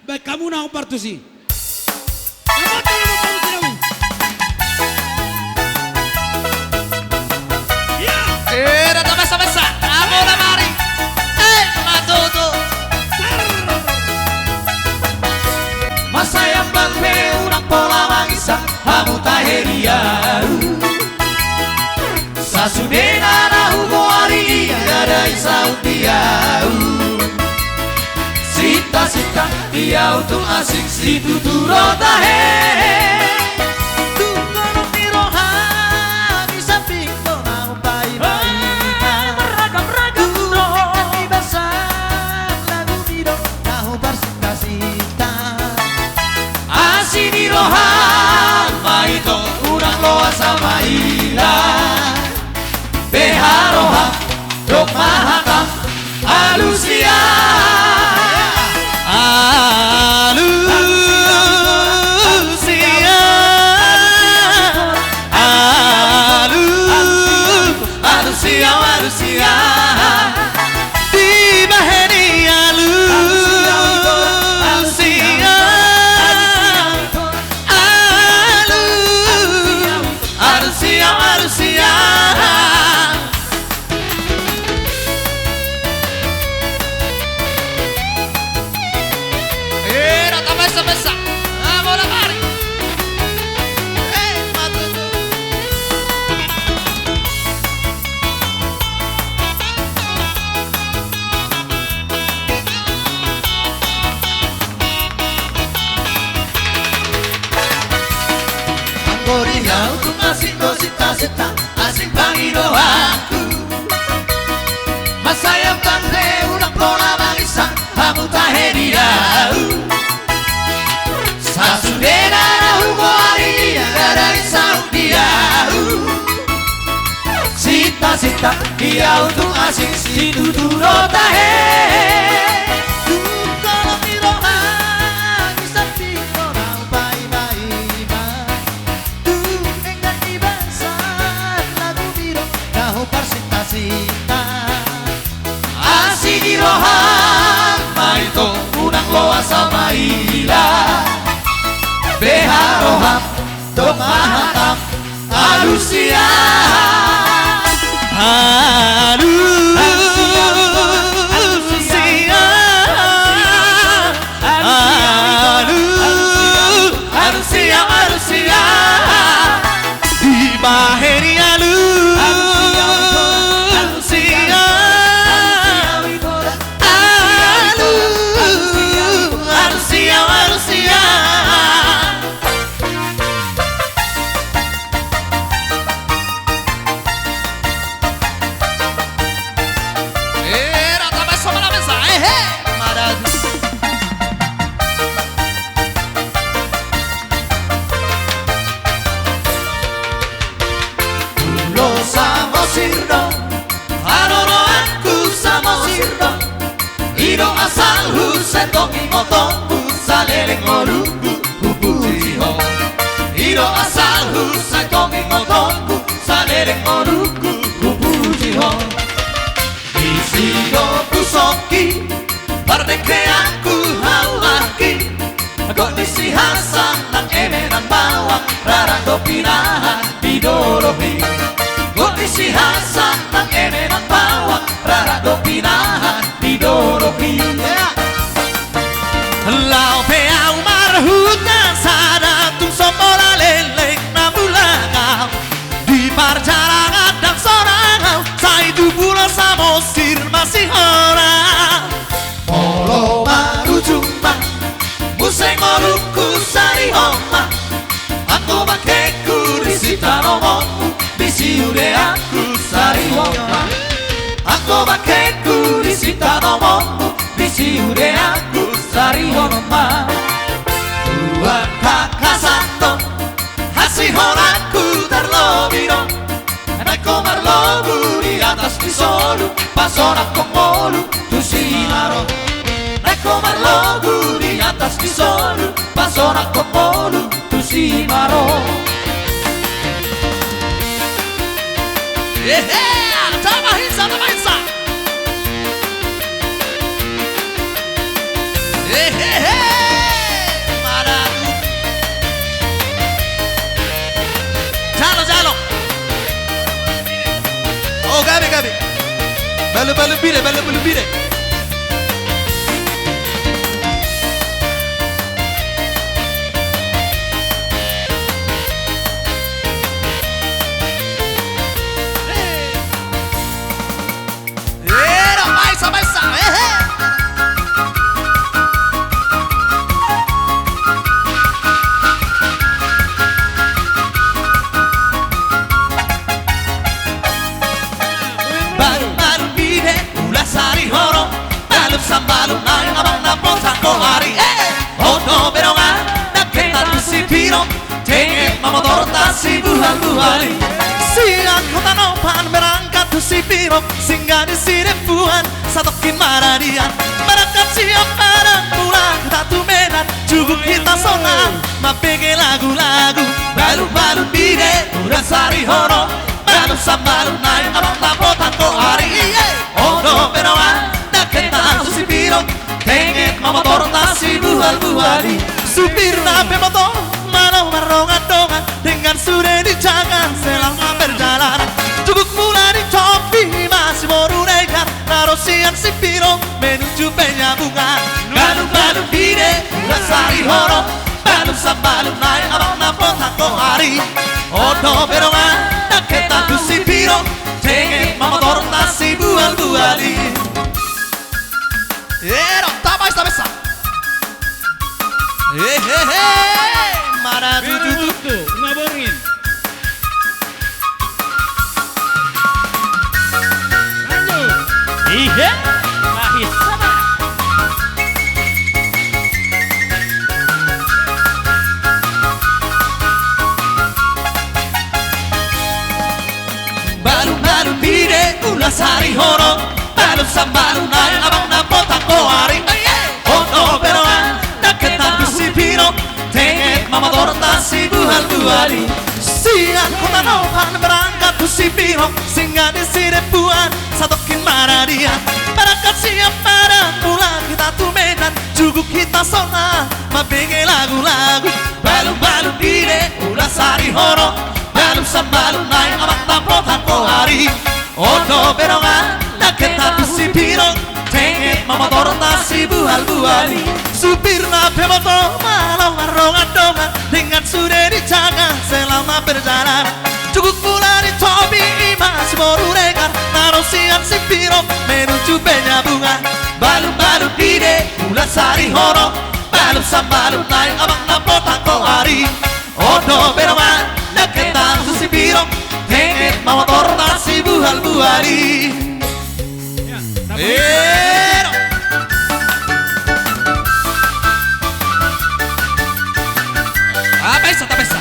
Baik kamu na partusi. Datang masa-masa, kamu udah mari. Matutu. Masa yang bangke urang pola mangisa, kamu taheria. Sasudena rahu goari, ada isau tiau. Sita-sita dia untuk asing situ turota he. Tunggu miroha bisa pintu mau bai-bai. Beragam-ragam doa basah lagu bido tahu bersita-sita. Asini roha maito urang loa sama ila. Beharoha dok mahakam alusia. Korea untuk asing dosita-sita, asing pangido aku. Masa yang bangke urang pola bangisa, kamu taheriau. Sasudena rahu goari, ada isau diau. Sita-sita dia untuk asing situ turota he. Asini rohan maito unang loa sama ila. Beharoham dok mahatam alusia. Alusia di baheri alu. Iro asal huset toki motong saleleng oruku pupujiho. Iro asal huset toki motong saleleng oruku pupujiho. Isigo pusoki pardeke aku hawaki. Kondisi hasan dan emenan bawang rarando pinahan didorohi. Kondisi hasan dan emenan bawang rarando pinahan didorohi. Lau peau marhunya sadatung somola leleng namulangau. Di parjalangan dan sorangau saya dubula samosir masih orang. Polo baru jumpa museng oruku sari homa. Aku bakeku disita nomongmu bisi ude aku sari homa. Aku bakeku disita nomongmu bisi ude aku sari homa. Tuhan kakasanto Asih horaku terlobiro Naiko marlobu di atas di solu Pasona komolu tu sinaro Naiko marlobu di atas di solu Pasona komolu tu sinaro. Tamahisa tamahisa. Maradu. Jalo. Oh gabi. Balu bire. Maisa. Baru bide ulah sari horo balum sambalum naik abang napon sako hari ono berongan nak kita tusipiro tenge mama torta si buhali siang kota nopan berangkat tusipiro singgah di sini puan satokin maradian barakat siap barang pulang kita tumenan cukup kita sonang mapege lagu-lagu balu bide udah sari horo balum sambalum naik abang napon sako hari ono berongan nak kita tusipiro tenge mama torta si buhali supir nape motor malau merongan-dongan dengan sudah dijaga selama perjalanan cukup mulai dicopi masih baru negar naruh siang si piro menuju penyambungan balu bide udah sari horo balu sambalum naik abang napon sako hari ono berongan nak kita tu si piro tenge mama torta si buhali tabesa maradu tuh ngaborngin lanjut iya mahis sama baru bide ulah sari horo balu sambalu naik abang napon sako hari ono berongan nak kita tusipiro tenge mama torta si buhali siang kota nopan berangkat tusipiro singgah di sini puan satokin maradian barakat siap pada pulang kita tumenan cukup kita sona mapege lagu-lagu balu bide ulah sari horo balu sambalu naik abang napon sako hari ono berongan nak kita tusipiro tenge mama torta si buhali supir nape motor malau merongan-dongan dengan sudah dijaga selama perjalanan cukup pula dicobi masih baru negar naruh siang si piro menuju penyambungan balu bide ulah sari horo balu sambalum naik abang napon sako hari ono berongan nak kita si piro tenge mama torta si buhali Tabesa.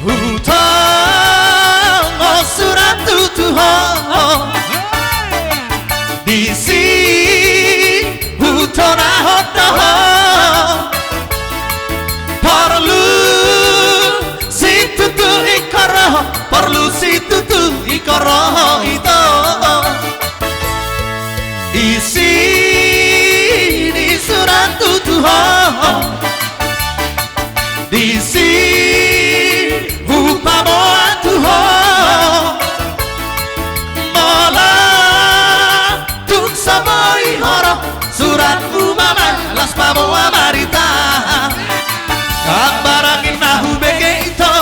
Hutang surat tutuh di sini hutona hotoh perlu si tutu ikoro itu isi di surat tutuh di sini upamo tuh malah tuk samoi horo surat umama las pamo amarita kabarangin nahu bege itu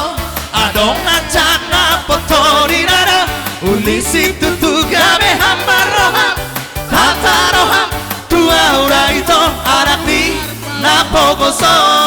adong acana potori nara ulisi tutu gabe hamaroham tata roham tua ura itu arati napogoso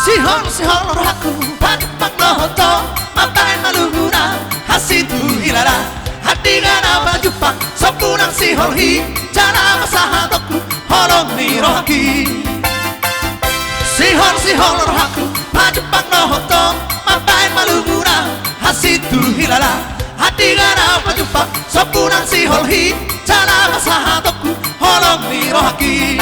sihol aku Pagpag nohoto Mapay maluguna Hasitu hilala Hati gana bajupang Sopunang sihol hi Jana masahadoku Holong ni rohaki Sihol aku Pagpag nohoto Mapay maluguna Hasitu hilala Hati gana bajupang Sopunang sihol hi Jana masahadoku Holong ni rohaki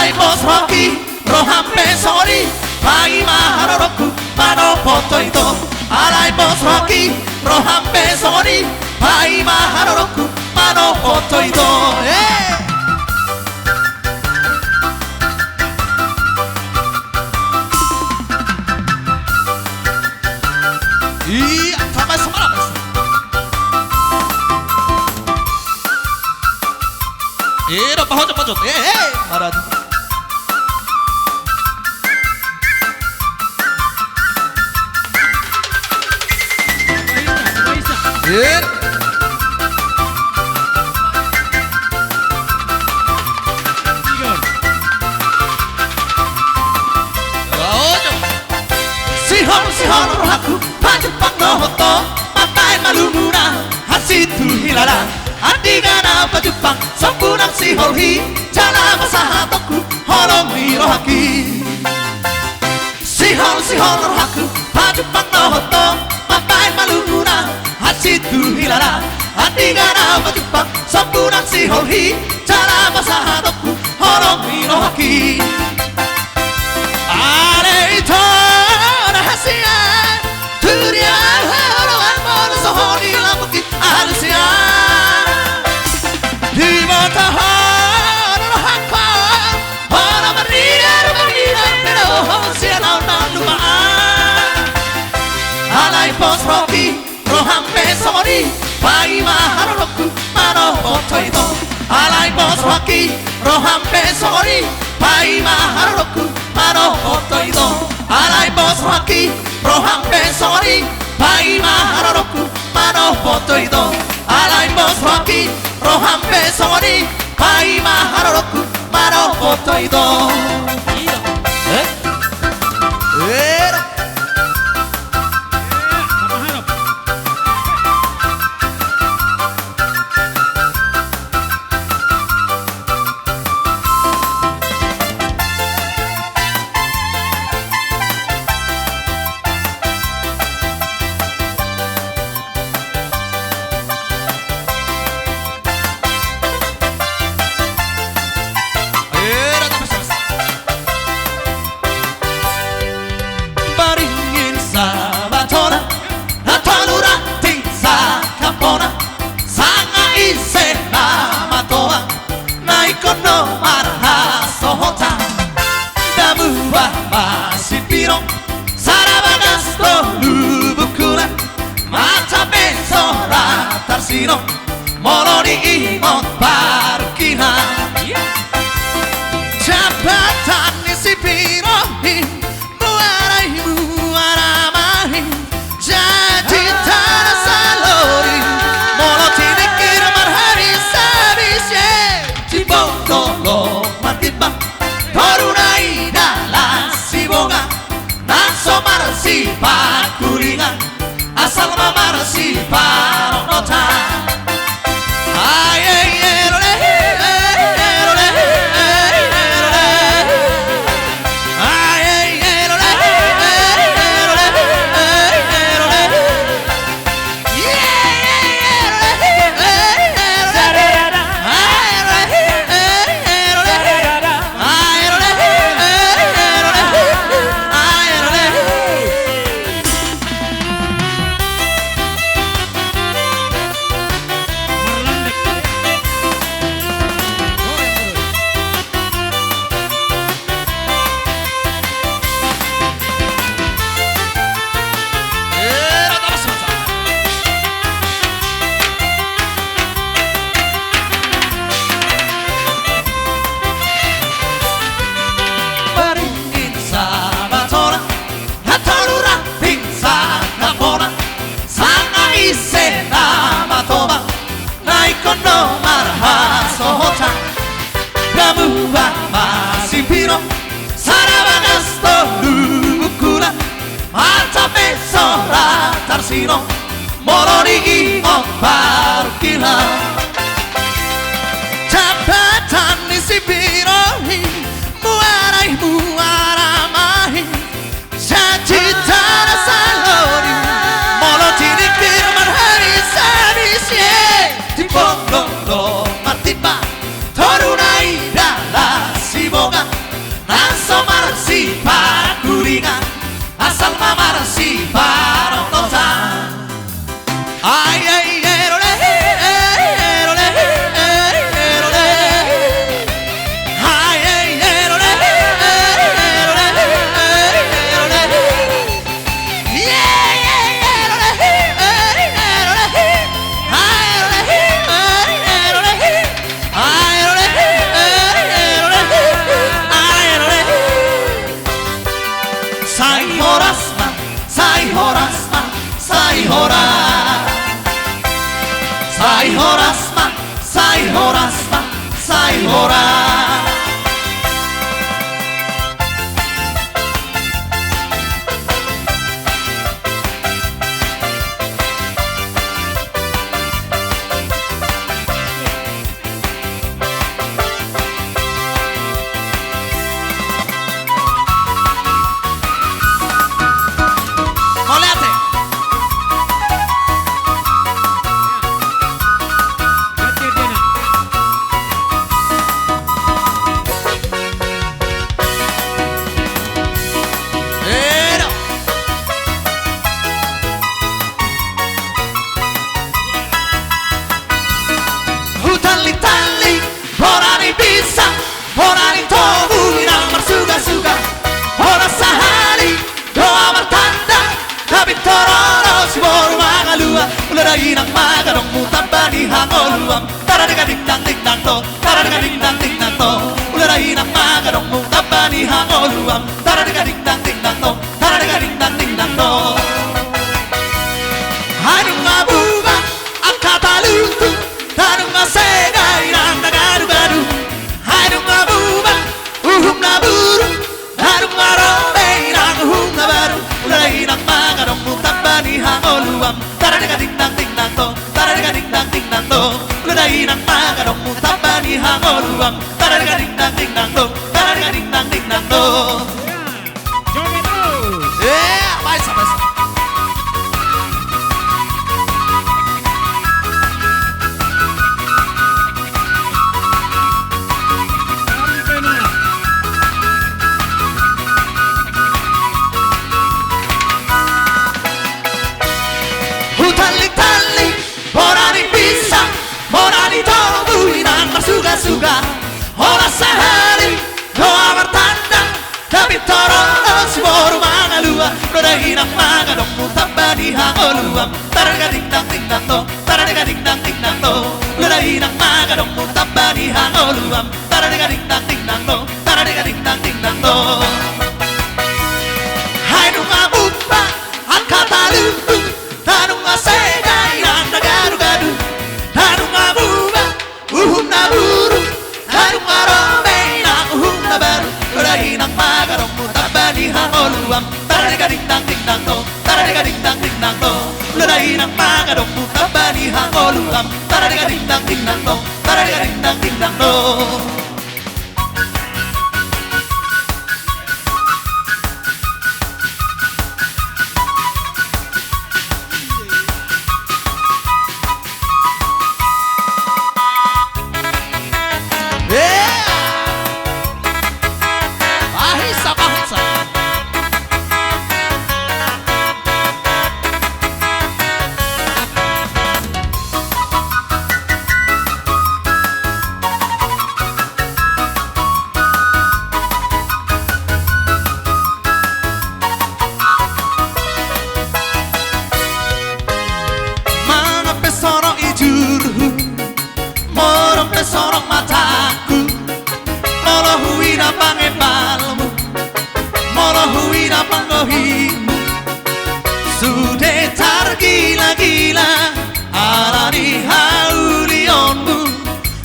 Alay bos Rocky, roham pesori, pai maharoroku, mano foto ito. Alay bos Rocky, roham pesori, pai maharoroku, mano foto ito. Iya, sampai semalam. Dapat hojot. Marad. Isa. Sihol aku Pagpag nohoto Mapay malumuna Hasitu hilala Adi gana bajupang Sopunang sihol hi Jana masahadoku Holong ni rohaki Sihol aku Pagpag nohoto Mapay malumuna Hasitu hilala Adi gana bajupang Sopunang sihol hi Jana masahadoku Holong ni rohaki Bos Rocky, roham pesori, pai maharoroku, mano foto ito. Alay bos Rocky, roham pesori, pai maharoroku, mano foto ito. Alay bos Rocky, roham pesori, pai maharoroku, mano foto ito. Alay bos Rocky, roham pesori, pai maharoroku, mano foto ito. Molo ni imot parkiran Jabatan ni si pirohin Muaramahin Jadi tanah salori Molo tinikir marhari sabisye Cibotolo matibang Torunai dalam siboga Nanso marasi pakuringan Asal mamarasi paroknotan Sayhoras ma, sayhora. Molete. Ero. Hutan-litali, horani bisa, horani tohu inang bersuga-suga, hora sahari, doa bertanda, tapi tororo si boru mangalua, ulara inang magadong mutan bani hangoluam, tara dega ding dang to, tara dega ding dang to, ulara inang magadong mutan bani hangoluam, tara dega ding dang to, tara dega ding dang to. Hanung abuba, akatalutu, hanung asega inang nagaru-garu, hanung abuba, naburu, hanung arobe inang nabaru, ulara inang magadong mutan bani hangoluam, tara dega ding dang to, tara dega ding dang to, ulara inang magadong mutan bani hangoluam, tara dega ding dang to, tara dega ding dang to. Joget terus. Baisa, baisa. Tarik pena. Hutan-litali, horani bisa, horani tobu inang bersuga-suga, hora sehari, doa bertanda, tapi tororo si boru mangalua, roda inang magadong mutan bani hangoluam, tara dega ding dang to, tara dega ding dang to, roda inang magadong mutan bani hangoluam, tara dega ding dang to, tara dega ding dang to. Hai nung abuba, akatalutu, hanung asega inang nagaru-garu, hanung abuba, naburu, hanung arobe inang nabaru, roda inang magadong mutan bani hangoluam, tara dega ding dang to, tara dega ding dang to, roda inang magadong mutan bani hangoluam, tara dega ding dang to, tara dega ding dang to. Bahisa, bahisa. Mana pesoro ijurhu, morong pesorong mataku, molo huina pangebalmu, molo huina panggohimu, sudah tergila-gila alani haulionmu,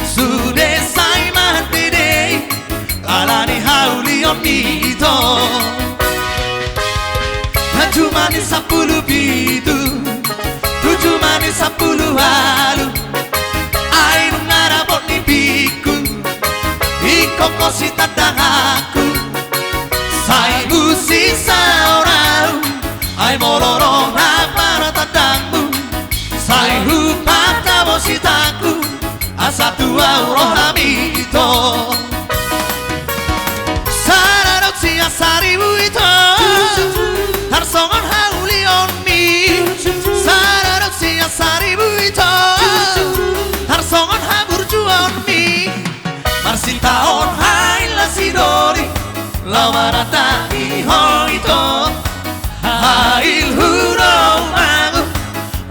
sudah say mati alani haulion itu, tujuh manis 10 bidu, 7 manis 10 halu, air ngarabot ni biku, ikoko si tadang aku, say busi saurau, ay moloro na para tadangmu, say hupat kabo si taku, asa tua uroh hamito, sararot si asari buito, harsongon haulion mi, sararot si asari buito, harsongon haburjuon mi, marsitaon hai la sidori, lawarata iho ito, hail huro magu,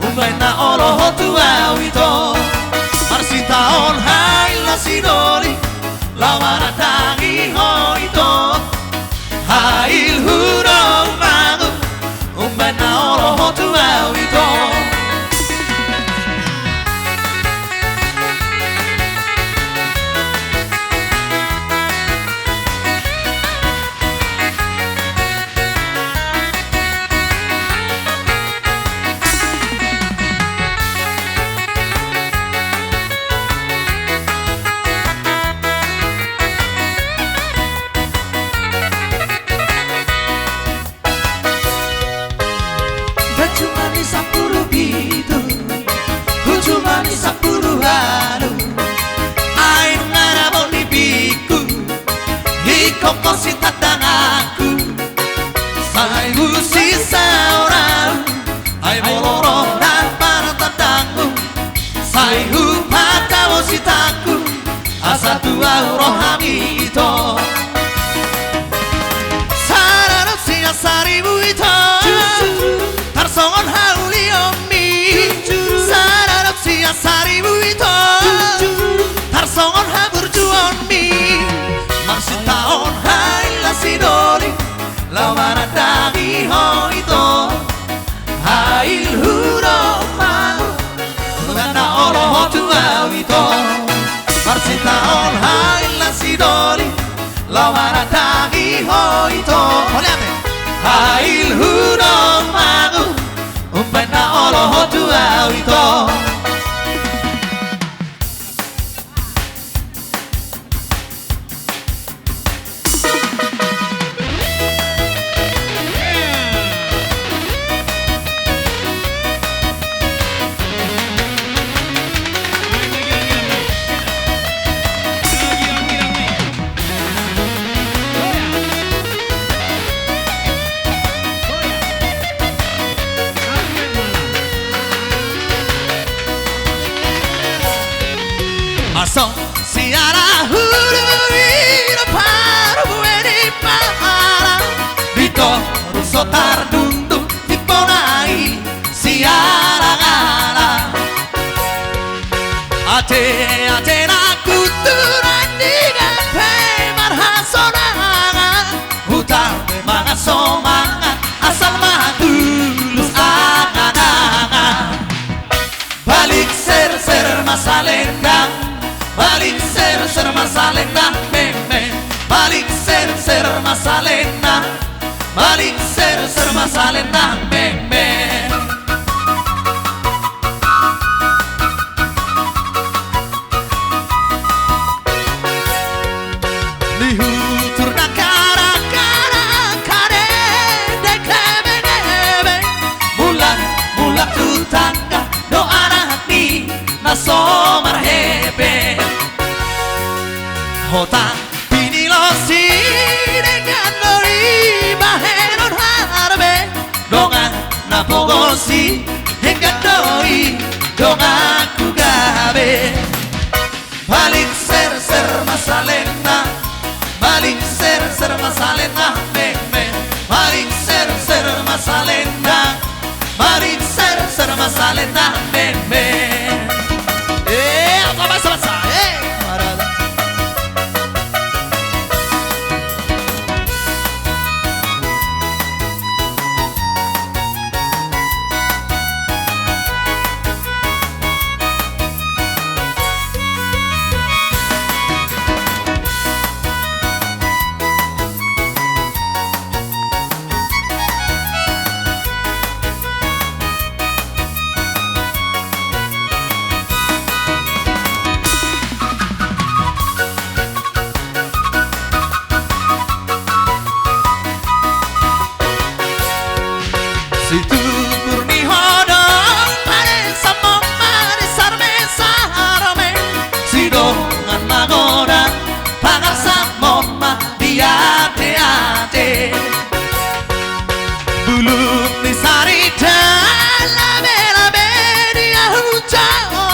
umbay na oloho tuaw ito, marsitaon hai la sidori, lawarata iho ito, hail huro magu, umbay na oloho tuaw ito. Hai hupat kau sitaku asa tua rohani itu sarana sia saribu itu tarsongon hauli omi sarana sia saribu itu tarsongon haburjuon mi marsitaon hai la sidoli lawana dagi ho itu hail huro mau ngana olo tua itu marsitaon hai la sidoli lawana dagi ho itu olhame hail huro mau ngana olo tua itu Aso siara huruvira para bueni para Vito ruso tardundu tiponai siara gara Ate na kutura diga pe marhasonanga Hutan pe mga somangan asal matulus angan-angan Balik ser masalendang Balik ser masalena meme Balik ser masalena Balik ser masalena meme Lihutur na kara kare dekebe Mulak tutangga doa hati nasomar hebe Hota pinilosi dengan nori bahenon harbe Dongan napogosi hingga doi dongan kugabe Balik ser masalena Balik ser masalena meme Balik ser masalena Balik ser masalena meme Apa bahasa Situ murni hodong pare samo mari sarme sarome sidongan magoda pagar samo ma diate ate buluk ni sarita la media hujalo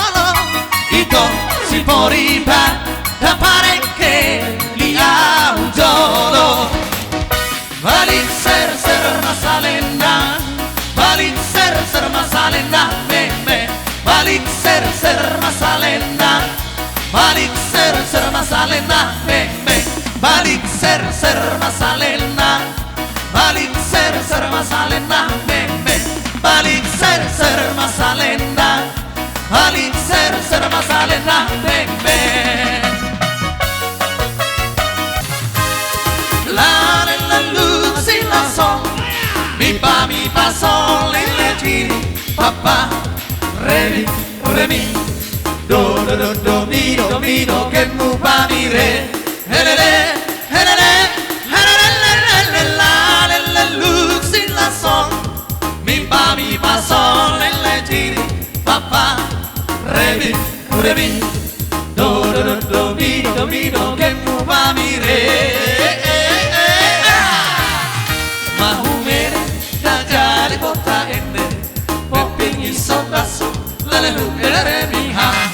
ito si poriba da parecche lia hujolo balik ser masalena Balik ser masalena meme Balik ser masalena Balik ser masalena meme Balik ser masalena Balik ser masalena meme Balik ser masalena Balik ser masalena meme La luz y la sombra mi pa sol le ti papà re mi do mi do che mu pa mi re la luz y la sol mi pa sol le ti papà re mi do mi do che mu pa mi re Jadi kota ende Peping iso tasu Lele hu elere mi ha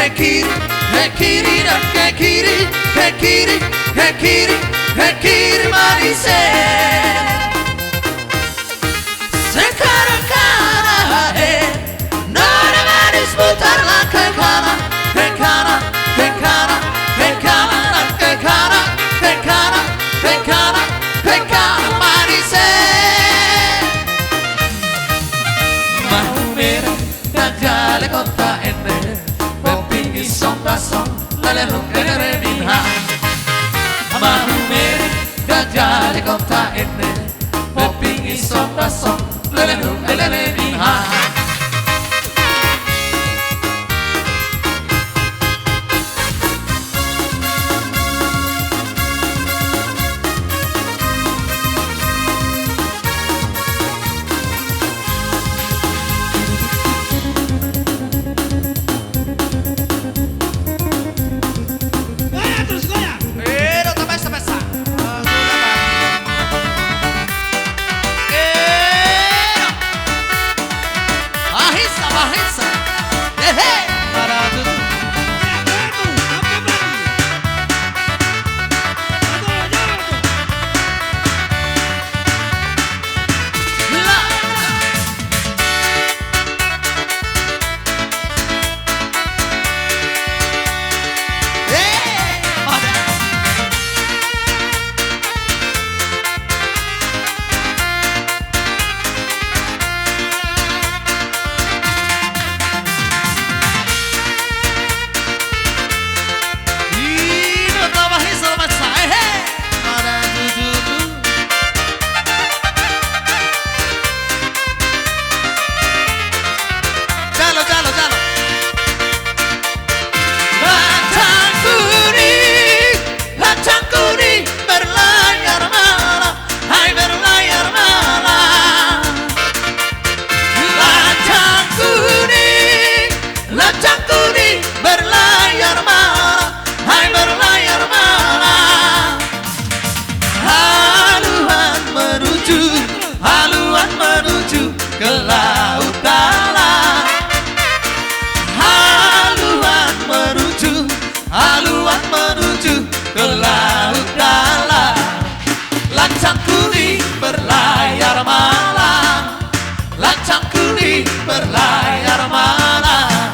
ke kiri, ke kiri dan ke kiri, ke kiri, ke kiri, ke kiri manisnya. Sekarang kanan, nona manis putarlah ke kanan, ke kanan, ke kanan, ke kanan dan ke kanan, ke kanan, ke kanan, ke kanan manisnya. Mau merah gajale kota ene, bepingi sombra som, lalero kere minha. Mau merah gajale kota ene, bepingi sombra som, lalero kere minha. Goya terus goya. Pero também essa. Arrisca, arrisca. Parado. Ke laut dalam, haluan menuju ke laut dalam. Lancang kuning berlayar malam, lancang kuning berlayar malam,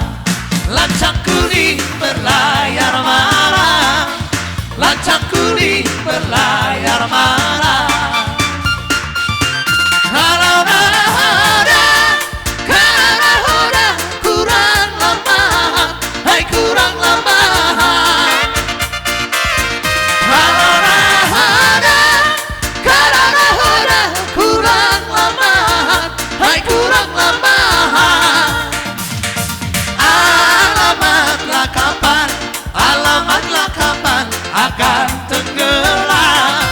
lancang kuning berlayar malam, lancang kuning berlayar malam. Alamatlah kapan akan tenggelam.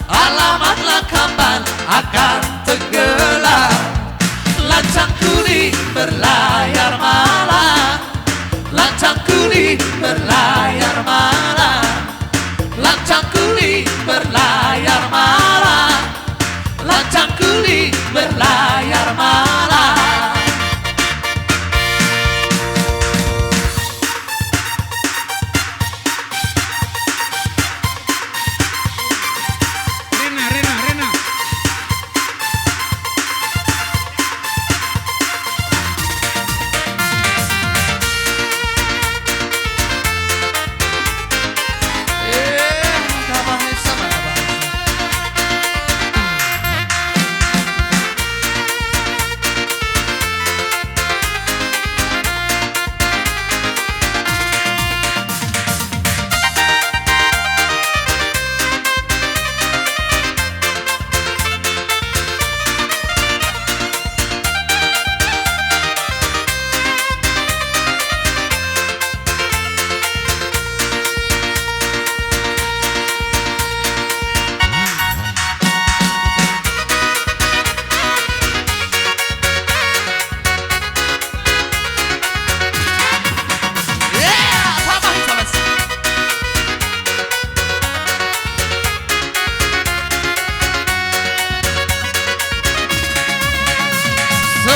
Alamatlah kapan akan tenggelam. Lancang kuning berlayar malam, lancang kuning berlayar malam, lancang kuning berlayar malam, lancang kuning berlayar malam. Rena.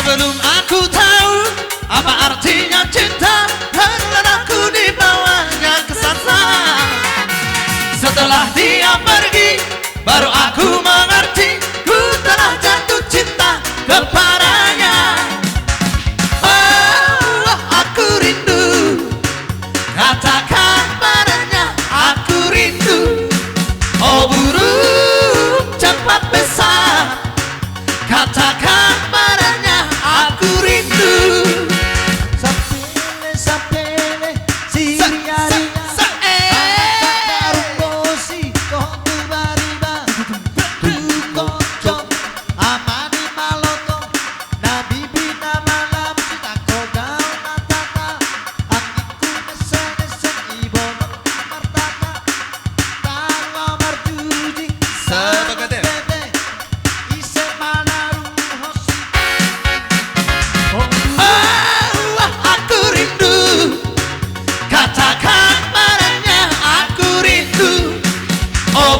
Sebelum aku tahu Apa artinya cinta? Karena aku dibawanya ke sana. Setelah dia pergi, baru aku mengerti, ku telah jatuh cinta kepadanya. Oh, aku rindu, katakan padanya aku rindu. Oh burung cepat besar, katakan padanya aku rindu. Sapele, sapele, siria-ria Rumbosi, kok tiba-tiba Tukocok, amani maloto Nabibi nama lam, sita kodau natata Akiku nesen-nesen, ibono martata Tarwa marjujing, Sebagade. Ise manaru hosi Oh, aku rindu, katakan padanya aku rindu. Oh